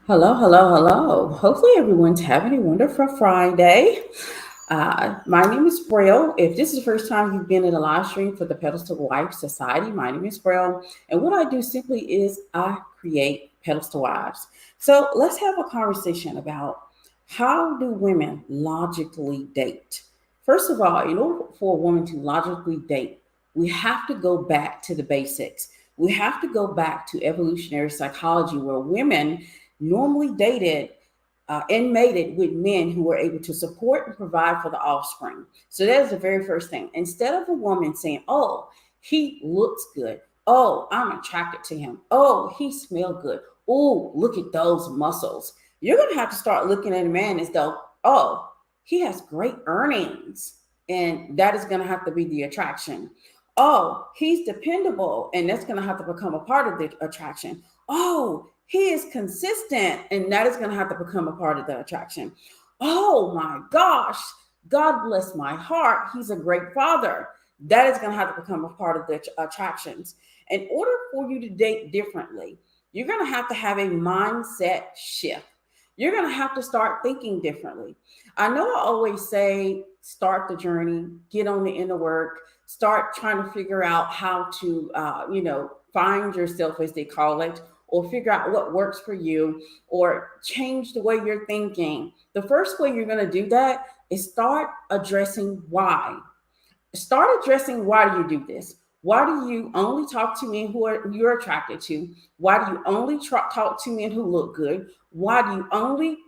Hello, hello, hello. Hopefully, everyone's having a wonderful Friday. My name is Braille. If this is the first time you've been in a live stream for the Pedals to Wives Society, my name is Braille. And what I do simply is I create Pedals to Wives. So let's have a conversation about how do women logically date? First of all, in order for a woman to logically date, we have to go back to the basics. We have to go back to evolutionary psychology, where women normally dated and mated with men who were able to support and provide for the offspring. So that is the very first thing. Instead of a woman saying, "Oh, he looks good. Oh, I'm attracted to him. Oh, he smells good. Oh, look at those muscles." You're going to have to start looking at a man as though, "Oh, he has great earnings." And that is going to have to be the attraction. "Oh, he's dependable." And that's going to have to become a part of the attraction. "Oh, he is consistent," and that is going to have to become a part of the attraction. "Oh my gosh, God bless my heart. He's a great father." That is going to have to become a part of the attractions. In order for you to date differently, you're going to have a mindset shift. You're going to have to start thinking differently. I know I always say start the journey, get on the inner work, start trying to figure out how to, find yourself, as they call it, or figure out what works for you, or change the way you're thinking. The first way you're going to do that is start addressing why. Start addressing, why do you do this? Why do you only talk to men you're attracted to? Why do you only talk to men who look good? Why do you only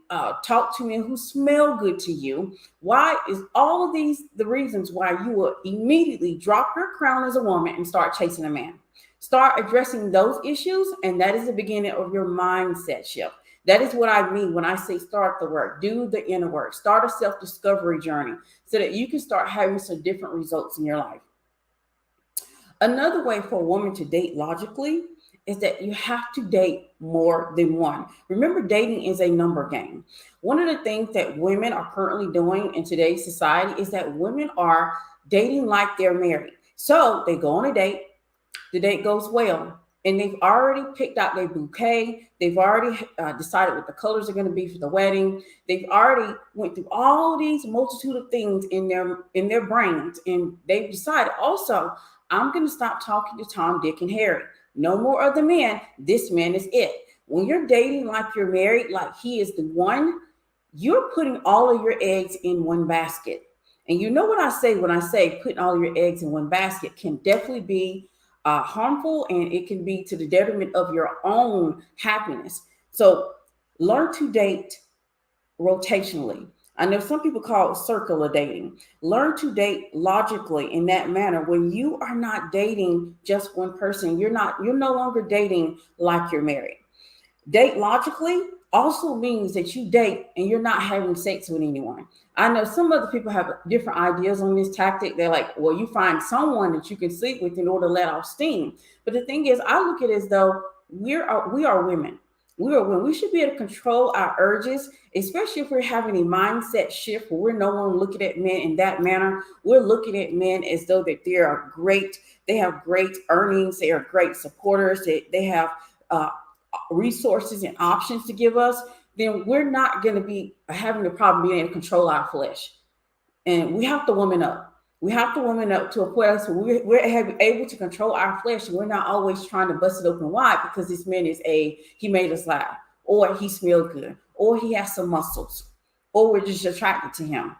talk to men who smell good to you? Why is all of these the reasons why you will immediately drop your crown as a woman and start chasing a man? Start addressing those issues, and that is the beginning of your mindset shift. That is what I mean when I say start the work, do the inner work, start a self-discovery journey so that you can start having some different results in your life. Another way for a woman to date logically is that you have to date more than one. Remember, dating is a number game. One of the things that women are currently doing in today's society is that women are dating like they're married. So they go on a date, the date goes well, and they've already picked out their bouquet. They've already decided what the colors are going to be for the wedding. They've already went through all these multitude of things in their brains, and they've decided also, I'm going to stop talking to Tom, Dick, and Harry. No more other men. This man is it. When you're dating like you're married, like he is the one, you're putting all of your eggs in one basket. And you know what I say when I say putting all of your eggs in one basket can definitely be harmful, and it can be to the detriment of your own happiness. So learn to date rotationally. I know some people call it circular dating. Learn to date logically in that manner. When you are not dating just one person, you're no longer dating like you're married. Date logically also means that you date and you're not having sex with anyone. I know some other people have different ideas on this tactic. They're like, well, you find someone that you can sleep with in order to let off steam. But the thing is, I look at it as though we are women. We are women. We should be able to control our urges, especially if we're having a mindset shift where we're no longer looking at men in that manner. We're looking at men as though that they are great. They have great earnings. They are great supporters. They have resources and options to give us. Then we're not going to be having the problem being able to control our flesh. And we have to woman up. We have to woman up to a place where we're able to control our flesh, and we're not always trying to bust it open wide because this man he made us laugh, or he smelled good, or he has some muscles, or we're just attracted to him.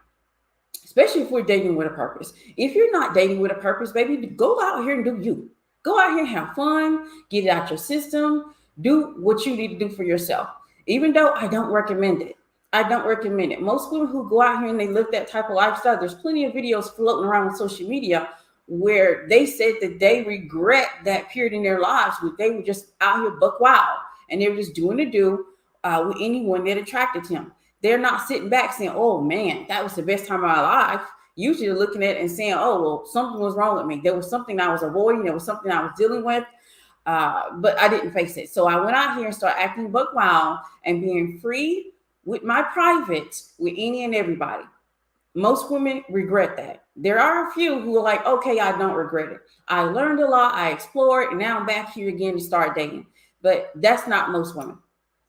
Especially if we're dating with a purpose. If you're not dating with a purpose, baby, go out here and do you. Go out here and have fun, get it out your system, do what you need to do for yourself. Even though I don't recommend it. I don't recommend it. Most women who go out here and they live that type of lifestyle, there's plenty of videos floating around on social media where they said that they regret that period in their lives where they were just out here buck wild and they were just doing the do with anyone that attracted him. They're not sitting back saying, "Oh man, that was the best time of my life." Usually looking at it and saying, "Oh, well, something was wrong with me. There was something I was avoiding. There was something I was dealing with, but I didn't face it." So I went out here and started acting buck wild and being free with my privates with any and everybody. Most women regret that. There are a few who are like, "Okay, I don't regret it. I learned a lot. I explored, and now I'm back here again to start dating." But that's not most women.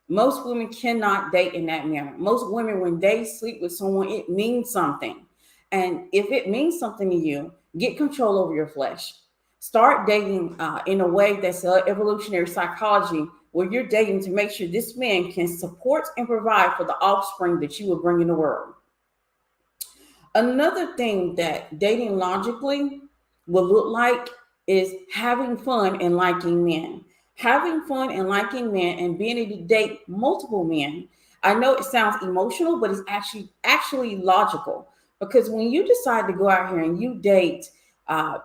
Most women cannot date in that manner. Most women, when they sleep with someone, it means something. And if it means something to you, get control over your flesh. Start dating in a way that's evolutionary psychology, where you're dating to make sure this man can support and provide for the offspring that you will bring in the world. Another thing that dating logically will look like is having fun and liking men. Having fun and liking men and being able to date multiple men. I know it sounds emotional, but it's actually logical, because when you decide to go out here and you date uh,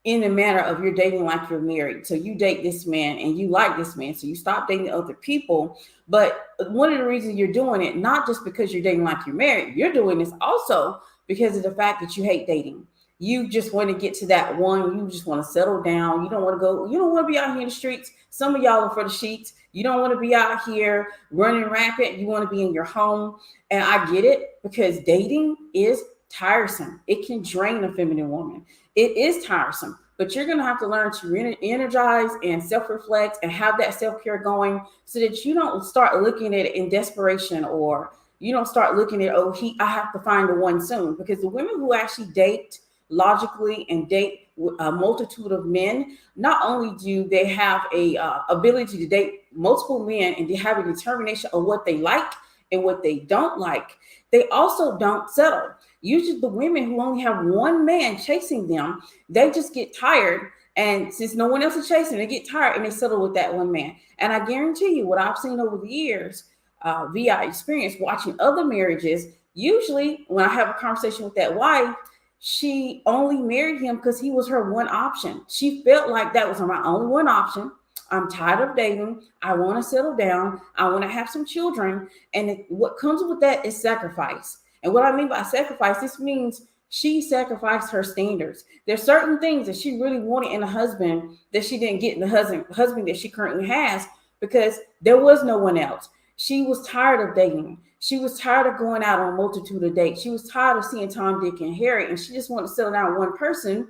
in the manner of you're dating like you're married. So you date this man and you like this man. So you stop dating other people. But one of the reasons you're doing it, not just because you're dating like you're married, you're doing this also because of the fact that you hate dating. You just want to get to that one. You just want to settle down. You don't want to go, you don't want to be out here in the streets. Some of y'all are for the sheets. You don't want to be out here running rampant. You want to be in your home. And I get it, because dating is tiresome. It can drain a feminine woman. It is tiresome, but you're going to have to learn to energize and self-reflect and have that self-care going, so that you don't start looking at it in desperation, or you don't start looking at, oh, I have to find the one soon. Because the women who actually date logically and date a multitude of men, not only do they have a ability to date multiple men and they have a determination of what they like and what they don't like, they also don't settle. Usually the women who only have one man chasing them, they just get tired. And since no one else is chasing, they get tired and they settle with that one man. And I guarantee you, what I've seen over the years, via experience watching other marriages, usually when I have a conversation with that wife, she only married him because he was her one option. She felt like that was my only one option. I'm tired of dating. I want to settle down. I want to have some children. And what comes with that is sacrifice. And what I mean by sacrifice, this means she sacrificed her standards. There's certain things that she really wanted in a husband that she didn't get in the husband that she currently has, because there was no one else. She was tired of dating. She was tired of going out on a multitude of dates. She was tired of seeing Tom, Dick, and Harry, and she just wanted to settle down with one person.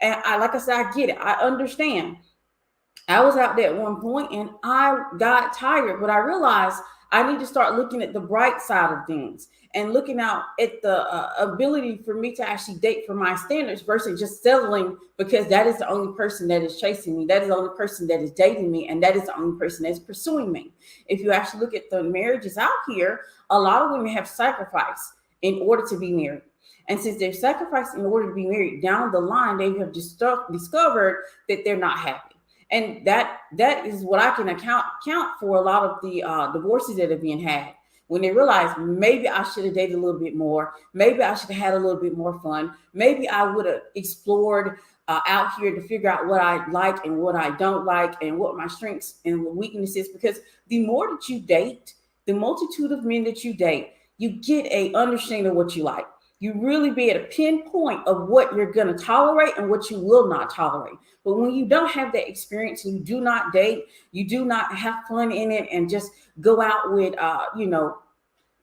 And like I said, I get it. I understand. I was out there at one point and I got tired, but I realized I need to start looking at the bright side of things and looking out at the ability for me to actually date for my standards versus just settling because that is the only person that is chasing me. That is the only person that is dating me. And that is the only person that's pursuing me. If you actually look at the marriages out here, a lot of women have sacrificed in order to be married. And since they've sacrificed in order to be married, down the line, they have just discovered that they're not happy. And that is what I can count for a lot of the divorces that are being had, when they realize maybe I should have dated a little bit more, maybe I should have had a little bit more fun, maybe I would have explored out here to figure out what I like and what I don't like and what my strengths and weaknesses. Because the more that you date, the multitude of men that you date, you get a understanding of what you like. You really be at a pinpoint of what you're going to tolerate and what you will not tolerate. But when you don't have that experience, you do not date, you do not have fun in it, and just go out with, I ain't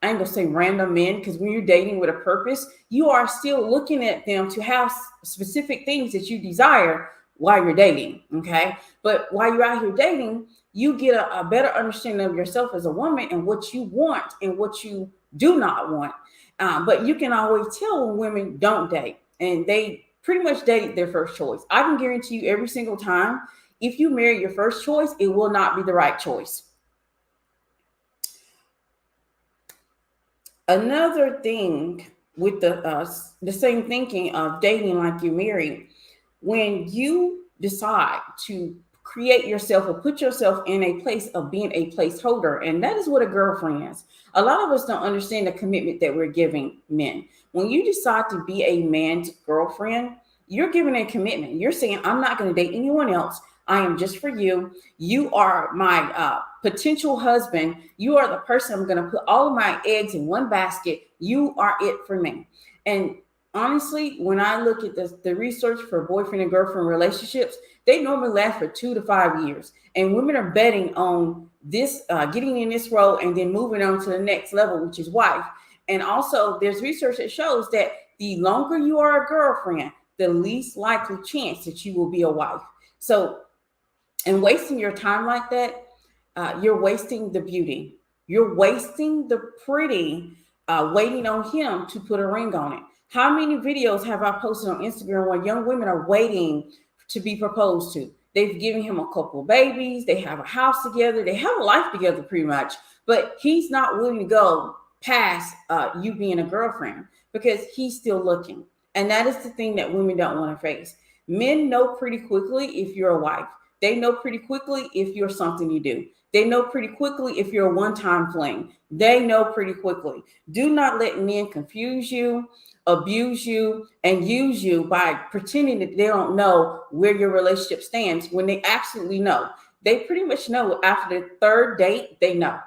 gonna say random men, because when you're dating with a purpose, you are still looking at them to have specific things that you desire while you're dating. Okay. But while you're out here dating, you get a better understanding of yourself as a woman and what you want and what you do not want. But you can always tell when women don't date and they pretty much date their first choice. I can guarantee you every single time, if you marry your first choice, it will not be the right choice. Another thing with the same thinking of dating like you're married, when you decide to create yourself or put yourself in a place of being a placeholder, and that is what a girlfriend is. A lot of us don't understand the commitment that we're giving men. When you decide to be a man's girlfriend, you're giving a commitment. You're saying, I'm not going to date anyone else. I am just for you. You are my potential husband. You are the person I'm going to put all of my eggs in one basket. You are it for me. And honestly, when I look at the research for boyfriend and girlfriend relationships, they normally last for 2 to 5 years. And women are betting on this, getting in this role and then moving on to the next level, which is wife. And also there's research that shows that the longer you are a girlfriend, the least likely chance that you will be a wife. So, and wasting your time like that, you're wasting the beauty. You're wasting the pretty, waiting on him to put a ring on it. How many videos have I posted on Instagram where young women are waiting to be proposed to? They've given him a couple of babies. They have a house together. They have a life together pretty much. But he's not willing to go past you being a girlfriend because he's still looking. And that is the thing that women don't want to face. Men know pretty quickly if you're a wife. They know pretty quickly if you're something you do. They know pretty quickly if you're a one-time fling. They know pretty quickly. Do not let men confuse you, abuse you, and use you by pretending that they don't know where your relationship stands when they absolutely know. They pretty much know after the third date, they know.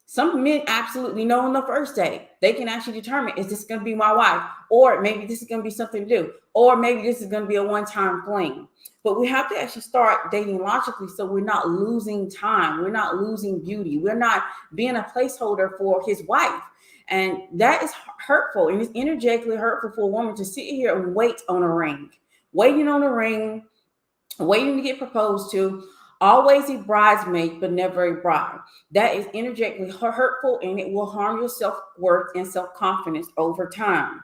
Some men absolutely know on the first date. They can actually determine, is this going to be my wife? Or maybe this is going to be something to do. Or maybe this is going to be a one-time fling. But we have to actually start dating logically so we're not losing time. We're not losing beauty. We're not being a placeholder for his wife. And that is hurtful. And it's energetically hurtful for a woman to sit here and wait on a ring. Waiting on a ring, waiting to get proposed to, always a bridesmaid, but never a bride. That is energetically hurtful, and it will harm your self-worth and self-confidence over time.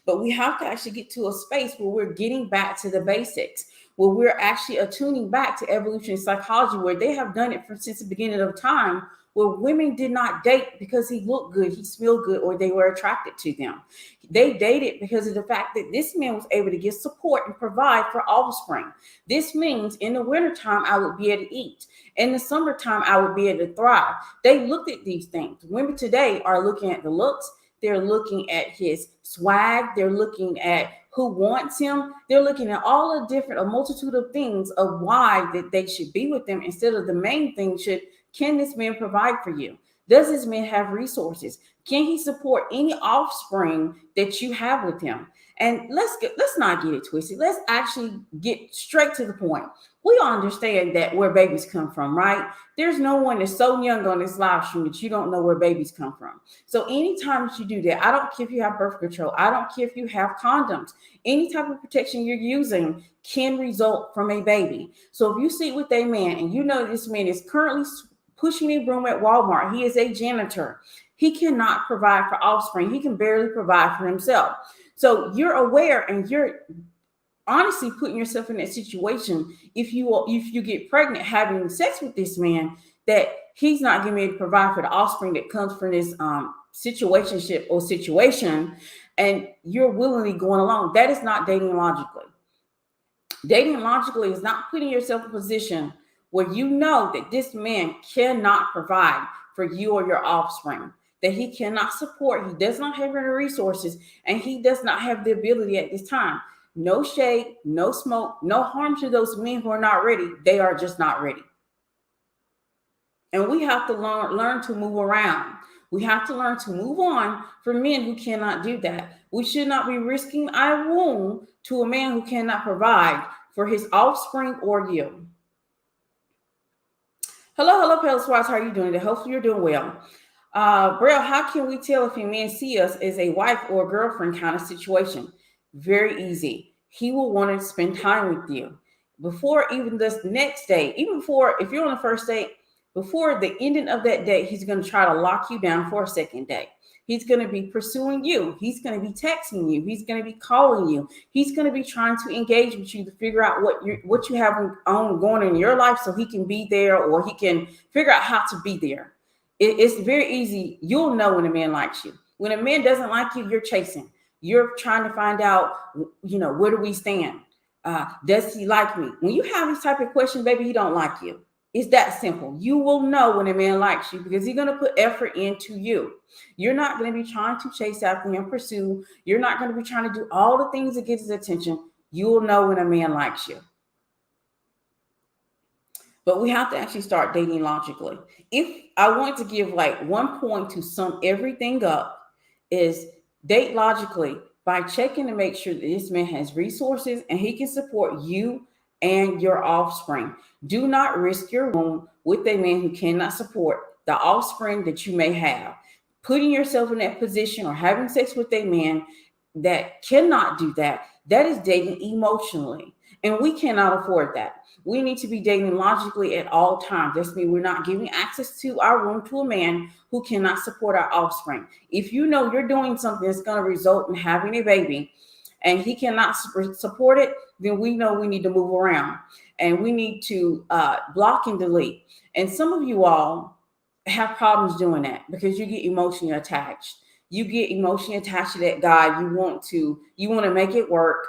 But we have to actually get to a space where we're getting back to the basics, where we're actually attuning back to evolutionary psychology, where they have done it since the beginning of time, where women did not date because he looked good, he smelled good, or they were attracted to them. They dated because of the fact that this man was able to give support and provide for offspring. This means in the wintertime, I would be able to eat. In the summertime, I would be able to thrive. They looked at these things. Women today are looking at the looks. They're looking at his swag. They're looking at who wants him. They're looking at all the different, a multitude of things of why that they should be with them instead of the main thing can this man provide for you? Does this man have resources? Can he support any offspring that you have with him? And let's not get it twisted. Let's actually get straight to the point. We all understand that where babies come from, right? There's no one that's so young on this live stream that you don't know where babies come from. So anytime that you do that, I don't care if you have birth control. I don't care if you have condoms. Any type of protection you're using can result from a baby. So if you sit with a man and you know this man is currently pushing a broom at Walmart, he is a janitor. He cannot provide for offspring. He can barely provide for himself. So you're aware and you're honestly putting yourself in that situation. If you get pregnant having sex with this man, that he's not going to be able to provide for the offspring that comes from this situationship or situation, and you're willingly going along. That is not dating logically. Dating logically is not putting yourself in a position where you know that this man cannot provide for you or your offspring, that he cannot support, he does not have any resources, and he does not have the ability at this time. No shade, no smoke, no harm to those men who are not ready. They are just not ready. And we have to learn to move around. We have to learn to move on for men who cannot do that. We should not be risking our womb to a man who cannot provide for his offspring or you. Hello, Pelotoirs. How are you doing today? Hopefully you're doing well. Braille, how can we tell if a man see us as a wife or a girlfriend kind of situation? Very easy. He will want to spend time with you. Before even this next day, even before, if you're on the first date, before the ending of that day, he's going to try to lock you down for a second date. He's going to be pursuing you. He's going to be texting you. He's going to be calling you. He's going to be trying to engage with you to figure out what you have on going in your life so he can be there, or he can figure out how to be there. It's very easy. You'll know when a man likes you. When a man doesn't like you, you're chasing. You're trying to find out, where do we stand? Does he like me? When you have this type of question, baby, he don't like you. It's that simple. You will know when a man likes you because he's going to put effort into you. You're not going to be trying to chase after him, pursue. You're not going to be trying to do all the things that get his attention. You will know when a man likes you. But we have to actually start dating logically. If I want to give like one point to sum everything up, is date logically by checking to make sure that this man has resources and he can support you and your offspring. Do not risk your womb with a man who cannot support the offspring that you may have. Putting yourself in that position or having sex with a man that cannot do that, that is dating emotionally. And we cannot afford that. We need to be dating logically at all times. This means we're not giving access to our room to a man who cannot support our offspring. If you know you're doing something that's going to result in having a baby and he cannot support it, then we know we need to move around and we need to block and delete. And some of you all have problems doing that because you get emotionally attached. You get emotionally attached to that guy. You want to make it work.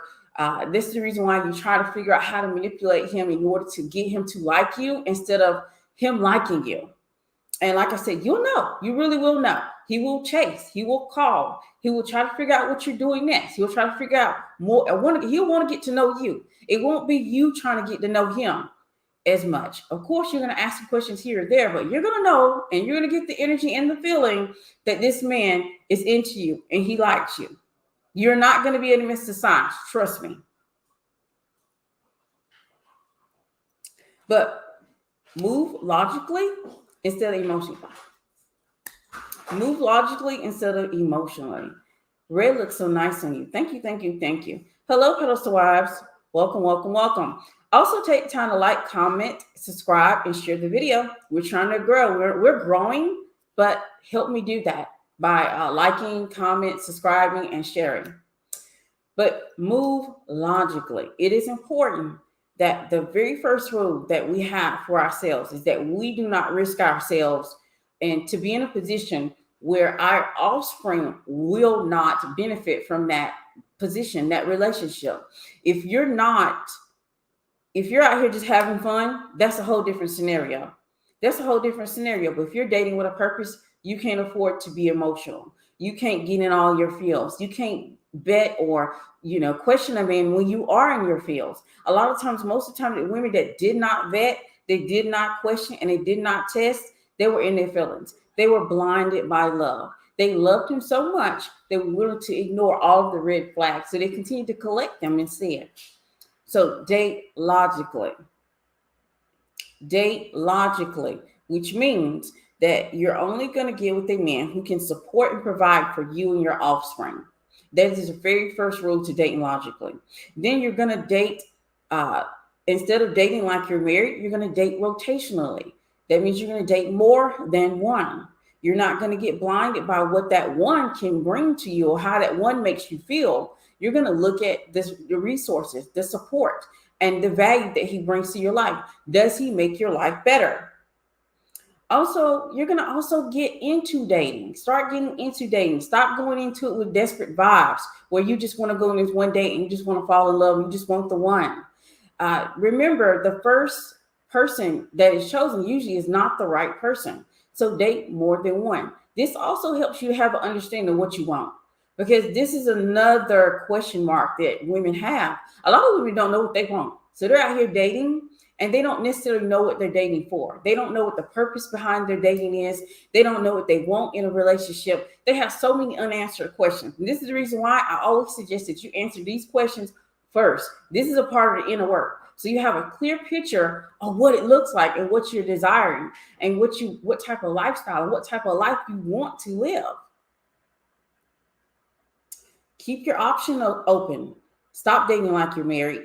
This is the reason why you try to figure out how to manipulate him in order to get him to like you instead of him liking you. And like I said, you'll know. You really will know. He will chase. He will call. He will try to figure out what you're doing next. He'll try to figure out more. He'll want to get to know you. It won't be you trying to get to know him as much. Of course, you're going to ask some questions here or there, but you're going to know and you're going to get the energy and the feeling that this man is into you and he likes you. You're not going to be able to miss the signs. Trust me. But move logically instead of emotionally. Move logically instead of emotionally. Red looks so nice on you. Thank you, thank you, thank you. Hello, Pedestal Wives. Welcome, welcome, welcome. Also, take time to like, comment, subscribe, and share the video. We're trying to grow. We're growing, but help me do that by liking, comment, subscribing, and sharing. But move logically. It is important that the very first rule that we have for ourselves is that we do not risk ourselves and to be in a position where our offspring will not benefit from that position, that relationship. If you're out here just having fun, that's a whole different scenario. That's a whole different scenario. But if you're dating with a purpose, you can't afford to be emotional. You can't get in all your feels. You can't bet or, question a man when you are in your feels. A lot of times, most of the time, the women that did not vet, they did not question, and they did not test, they were in their feelings. They were blinded by love. They loved him so much, they were willing to ignore all of the red flags. So they continued to collect them instead. So date logically. Date logically, which means that you're only going to get with a man who can support and provide for you and your offspring. That is the very first rule to dating logically. Then you're going to date, instead of dating like you're married, you're going to date rotationally. That means you're going to date more than one. You're not going to get blinded by what that one can bring to you or how that one makes you feel. You're going to look at the resources, the support, and the value that he brings to your life. Does he make your life better? Also, you're going to also get into dating. Start getting into dating. Stop going into it with desperate vibes where you just want to go on this one date and you just want to fall in love. You just want the one. Remember, the first person that is chosen usually is not the right person. So date more than one. This also helps you have an understanding of what you want, because this is another question mark that women have. A lot of women don't know what they want. So they're out here dating and they don't necessarily know what they're dating for. They don't know what the purpose behind their dating is. They don't know what they want in a relationship. They have so many unanswered questions. And this is the reason why I always suggest that you answer these questions first. This is a part of the inner work. So you have a clear picture of what it looks like and what you're desiring and what type of lifestyle and what type of life you want to live. Keep your option open. Stop dating like you're married.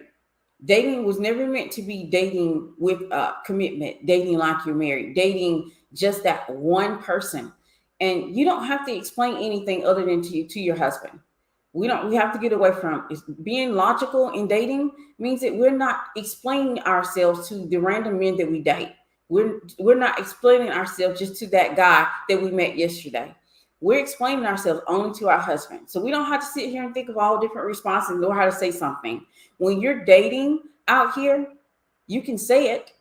Dating was never meant to be dating with commitment, dating like you're married, dating just that one person. And you don't have to explain anything other than to your husband. We have to get away from being logical in dating means that we're not explaining ourselves to the random men that we date. We're not explaining ourselves just to that guy that we met yesterday. We're explaining ourselves only to our husband. So we don't have to sit here and think of all different responses and know how to say something. When you're dating out here, you can say it.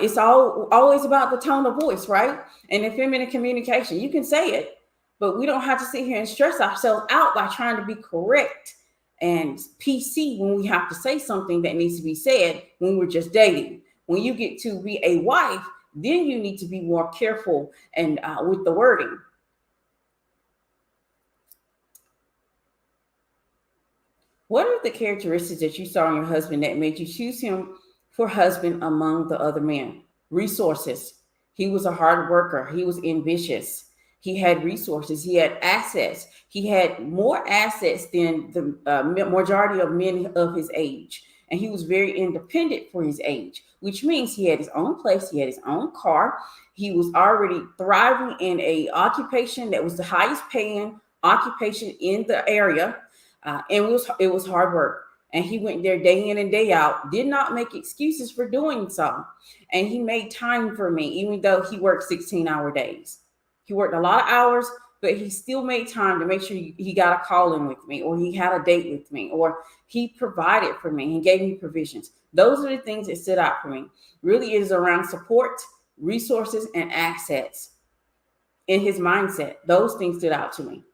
It's always about the tone of voice, right? And the feminine communication. You can say it. But we don't have to sit here and stress ourselves out by trying to be correct and PC when we have to say something that needs to be said when we're just dating. When you get to be a wife, then you need to be more careful and with the wording. What are the characteristics that you saw in your husband that made you choose him for husband among the other men? Resources. He was a hard worker. He was ambitious. He had resources. He had assets. He had more assets than the majority of men of his age. And he was very independent for his age, which means he had his own place, he had his own car. He was already thriving in a occupation that was the highest paying occupation in the area. And it was hard work. And he went there day in and day out, did not make excuses for doing so. And he made time for me, even though he worked 16-hour days. He worked a lot of hours, but he still made time to make sure he got a call in with me, or he had a date with me, or he provided for me and gave me provisions. Those are the things that stood out for me. Really, it is around support, resources, and assets in his mindset. Those things stood out to me.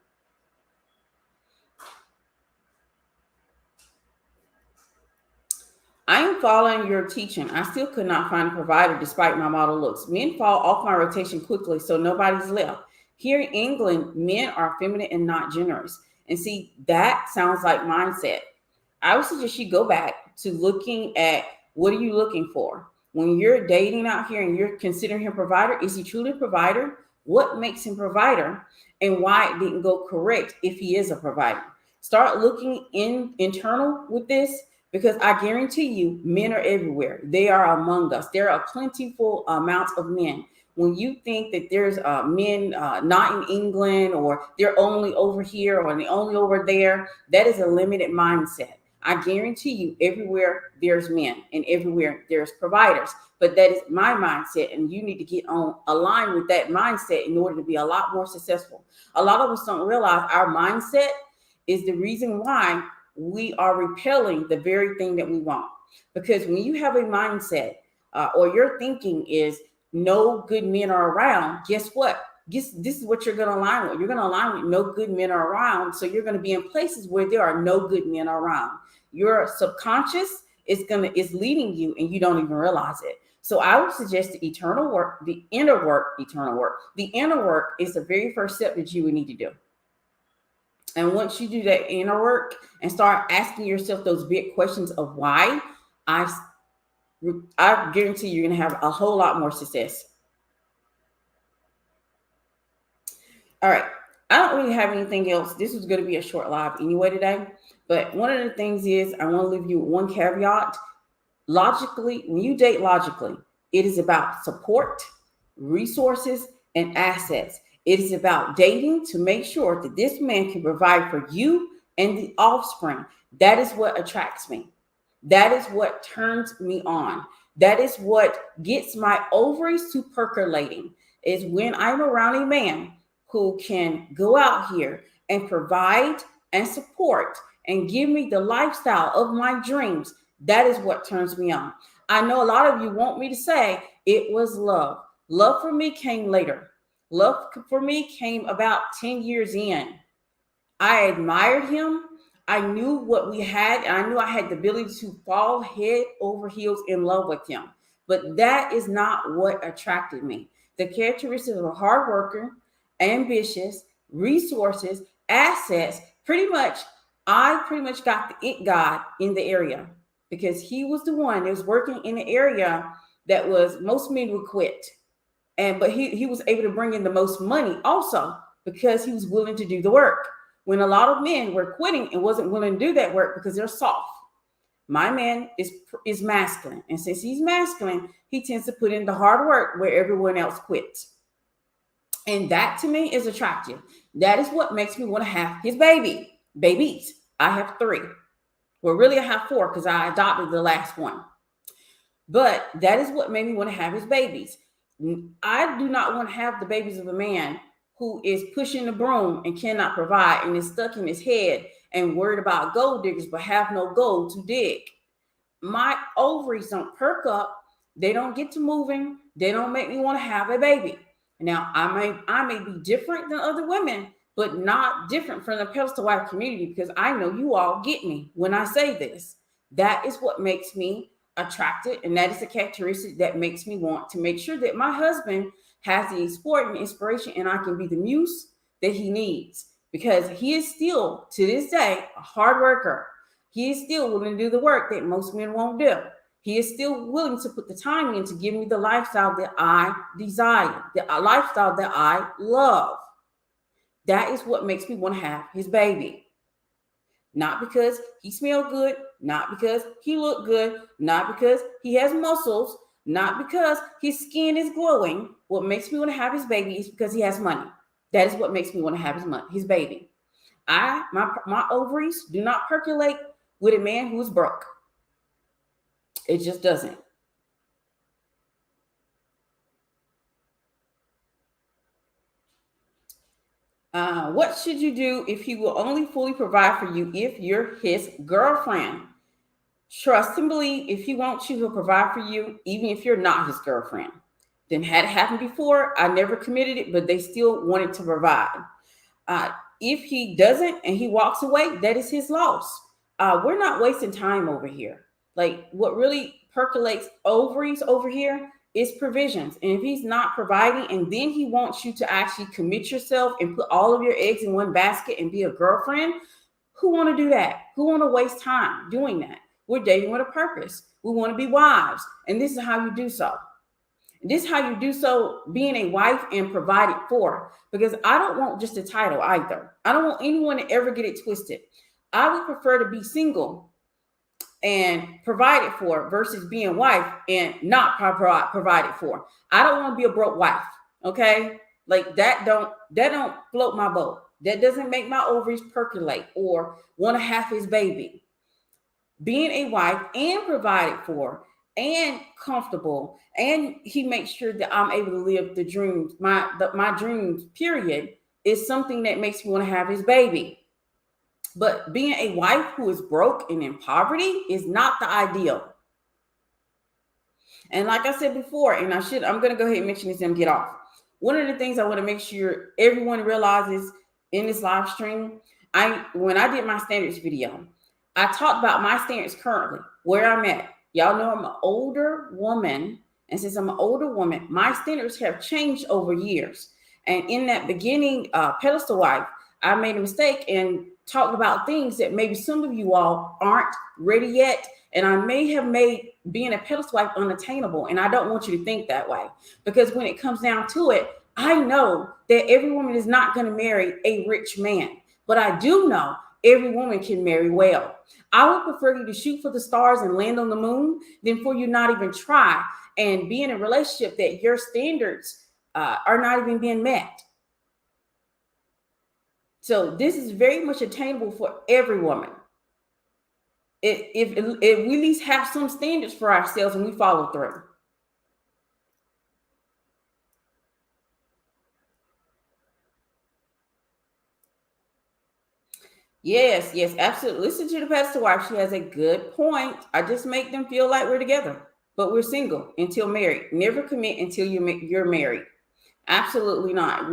I am following your teaching. I still could not find a provider despite my model looks. Men fall off my rotation quickly, so nobody's left. Here in England, men are feminine and not generous. And see, that sounds like mindset. I would suggest you go back to looking at what are you looking for? When you're dating out here and you're considering him a provider, is he truly a provider? What makes him provider? And why it didn't go correct if he is a provider? Start looking internal with this, because I guarantee you, men are everywhere. They are among us. There are plentiful amounts of men. When you think that there's men not in England, or they're only over here, or they're only over there, that is a limited mindset. I guarantee you, everywhere there's men and everywhere there's providers. But that is my mindset, and you need to get on aligned with that mindset in order to be a lot more successful. A lot of us don't realize our mindset is the reason why we are repelling the very thing that we want. Because when you have a mindset or your thinking is no good men are around, guess what? This is what you're going to align with. You're going to align with no good men are around. So you're going to be in places where there are no good men around. Your subconscious is leading you, and you don't even realize it. So I would suggest the eternal work, the inner work, eternal work. The inner work is the very first step that you would need to do. And once you do that inner work and start asking yourself those big questions of why, I guarantee you're going to have a whole lot more success. All right. I don't really have anything else. This was going to be a short live anyway today. But one of the things is I want to leave you with one caveat. Logically, when you date logically, it is about support, resources, and assets. It is about dating to make sure that this man can provide for you and the offspring. That is what attracts me. That is what turns me on. That is what gets my ovaries to percolating, is when I'm around a man who can go out here and provide and support and give me the lifestyle of my dreams. That is what turns me on. I know a lot of you want me to say it was love. Love for me came later. Love for me came about 10 years in. I admired him. I knew what we had, and I knew I had the ability to fall head over heels in love with him. But that is not what attracted me. The characteristics of a hard worker, ambitious, resources, assets, I pretty much got the it God in the area, because he was the one that was working in the area that was most men would quit. But he was able to bring in the most money also, because he was willing to do the work. When a lot of men were quitting and wasn't willing to do that work because they're soft. My man is masculine. And since he's masculine, he tends to put in the hard work where everyone else quits. And that to me is attractive. That is what makes me want to have his babies. I have 3. Well, really I have 4 because I adopted the last one. But that is what made me want to have his babies. I do not want to have the babies of a man who is pushing the broom and cannot provide and is stuck in his head and worried about gold diggers but have no gold to dig. My ovaries don't perk up. They don't get to moving. They don't make me want to have a baby. Now, I may be different than other women, but not different from the pedestal wife community, because I know you all get me when I say this. That is what makes me attracted, and that is the characteristic that makes me want to make sure that my husband has the support and inspiration, and I can be the muse that he needs, because he is still to this day a hard worker. He is still willing to do the work that most men won't do. He is still willing to put the time in to give me the lifestyle that I desire, the lifestyle that I love. That is what makes me want to have his baby. Not because he smells good, not because he looked good, not because he has muscles, not because his skin is glowing. What makes me want to have his baby is because he has money. That is what makes me want to have his baby. My ovaries do not percolate with a man who is broke. It just doesn't. What should you do if he will only fully provide for you if you're his girlfriend? Trust and believe if he wants you, he'll provide for you, even if you're not his girlfriend. Then had it happened before, I never committed it, but they still wanted to provide. Uh, if he doesn't and he walks away, that is his loss. We're not wasting time over here. Like what really percolates ovaries over here is provisions. And if he's not providing and then he wants you to actually commit yourself and put all of your eggs in one basket and be a girlfriend, who want to do that? Who want to waste time doing that? We're dating with a purpose. We want to be wives. And this is how you do so. This is how you do so, being a wife and provided for. Because I don't want just a title either. I don't want anyone to ever get it twisted. I would prefer to be single and provided for versus being wife and not provided for. I don't want to be a broke wife. Okay, like that don't float my boat. That doesn't make my ovaries percolate or want to have his baby. Being a wife and provided for and comfortable, and he makes sure that I'm able to live the dreams, my dreams, period, is something that makes me want to have his baby. But being a wife who is broke and in poverty is not the ideal. And like I said before, and I'm going to go ahead and mention this and get off. One of the things I want to make sure everyone realizes in this live stream, when I did my standards video, I talked about my standards currently, where I'm at. Y'all know I'm an older woman. And since I'm an older woman, my standards have changed over years. And in that beginning pedestal wife, I made a mistake and talked about things that maybe some of you all aren't ready yet. And I may have made being a pedestal wife unattainable. And I don't want you to think that way. Because when it comes down to it, I know that every woman is not going to marry a rich man. But I do know every woman can marry well. I would prefer you to shoot for the stars and land on the moon than for you not even try and be in a relationship that your standards are not even being met. So this is very much attainable for every woman. If we at least have some standards for ourselves and we follow through. Yes, absolutely. Listen to the pastor wife. She has a good point. I just make them feel like we're together, but we're single until married. Never commit until you're married. Absolutely not.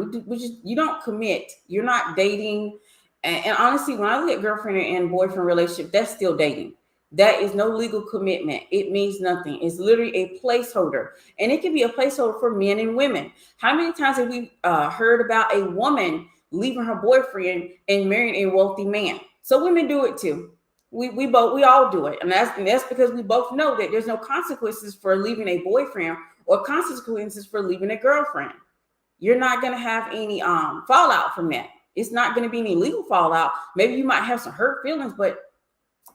You don't commit. You're not dating. And honestly, when I look at girlfriend and boyfriend relationship, that's still dating. That is no legal commitment. It means nothing. It's literally a placeholder. And it can be a placeholder for men and women. How many times have we heard about a woman leaving her boyfriend and marrying a wealthy man? So women do it too. We all do it. And that's because we both know that there's no consequences for leaving a boyfriend or consequences for leaving a girlfriend. You're not going to have any fallout from that. It's not going to be any legal fallout. Maybe you might have some hurt feelings, but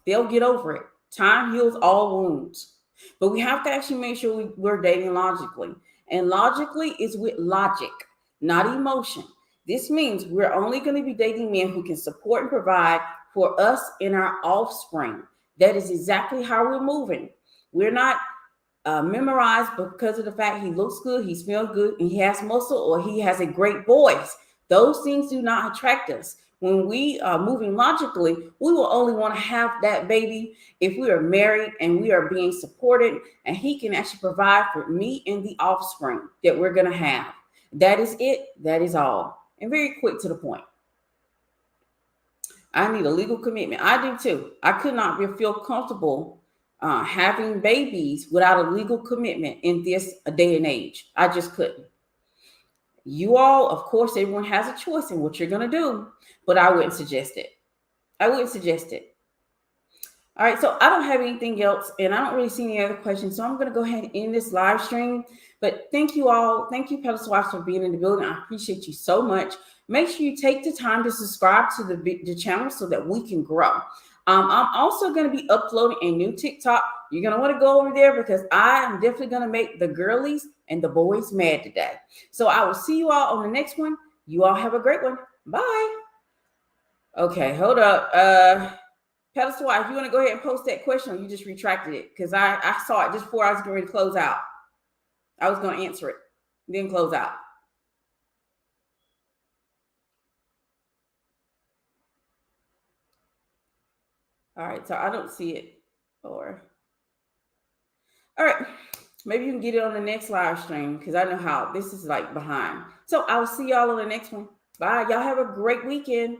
they'll get over it. Time heals all wounds. But we have to actually make sure we're dating logically. And logically is with logic, not emotion. This means we're only going to be dating men who can support and provide for us and our offspring. That is exactly how we're moving. We're not memorized because of the fact he looks good, he smells good, and he has muscle, or he has a great voice. Those things do not attract us. When we are moving logically, we will only want to have that baby if we are married and we are being supported, and he can actually provide for me and the offspring that we're going to have. That is it. That is all. And very quick to the point. I need a legal commitment. I do too. I could not feel comfortable having babies without a legal commitment in this day and age. I just couldn't. You all, of course, everyone has a choice in what you're going to do, but I wouldn't suggest it. I wouldn't suggest it. All right, so I don't have anything else, and I don't really see any other questions, so I'm going to go ahead and end this live stream. But thank you all. Thank you, Pedestal Wives, for being in the building. I appreciate you so much. Make sure you take the time to subscribe to the channel so that we can grow. I'm also going to be uploading a new TikTok. You're going to want to go over there because I am definitely going to make the girlies and the boys mad today. So I will see you all on the next one. You all have a great one. Bye. Okay, hold up. Pedestal, if you want to go ahead and post that question, or you just retracted it because I saw it just before I was getting ready to close out. I was going to answer it, then close out. All right, so I don't see it. Or all right, maybe you can get it on the next live stream because I know how this is like behind. So I'll see y'all on the next one. Bye. Y'all have a great weekend.